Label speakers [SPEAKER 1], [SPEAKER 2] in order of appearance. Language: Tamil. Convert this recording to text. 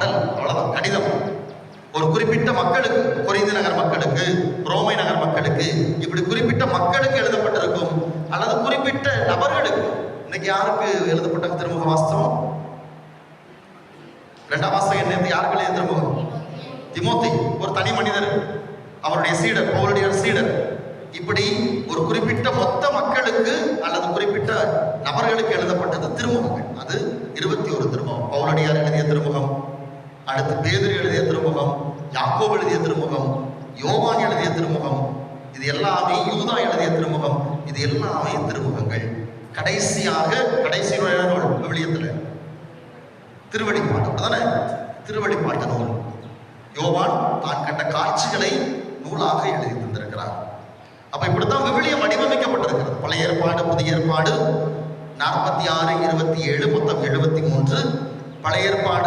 [SPEAKER 1] மடல், அவ்வளவுதான், கடிதம். ஒரு குறிப்பிட்ட மக்களுக்கு, கொரிந்து நகர் மக்களுக்கு, ரோமை நகர் மக்களுக்கு, இப்படி குறிப்பிட்ட மக்களுக்கு எழுதப்பட்டிருக்கும், அல்லது குறிப்பிட்ட நபர்களுக்கு. இன்னைக்கு யாருக்கு எழுதப்பட்ட திருமுக வாஸ்தவம்? 2ஆம் வாசகம் என்ன? யாருக்கு எழுதிய திருமுகம்? திமோத்தி, ஒரு தனி மனிதர், அவருடைய சீடர், பவுலுடைய சீடர். இப்படி ஒரு குறிப்பிட்ட மொத்த மக்களுக்கு அல்லது குறிப்பிட்ட நபர்களுக்கு எழுதப்பட்டது திருமுகங்கள். அது 21 திருமுகம். பவுலடியார் எழுதிய திருமுகம், அடுத்து பேதுரு எழுதிய திருமுகம், யாக்கோபு எழுதிய திருமுகம், யோவான் எழுதிய திருமுகம், இது எல்லாமே யூதா எழுதிய திருமுகம். இது எல்லாமே திருமுகங்கள். கடைசியாக கடைசி நூல் விவிலியத்தில் திருவெளிப்பாடு, அதானே திருவெளிப்பாட்டு நூல். யோவான் தான் கண்ட காட்சிகளை நூலாக எழுதி தந்திருக்கிறார். அப்ப இப்படித்தான் விவிலியம் வடிவமைக்கப்பட்டிருக்கிறது. பழைய ஏற்பாடு, புதிய ஏற்பாடு 46, 27, மொத்தம் 73. பழைய ஏற்பாடு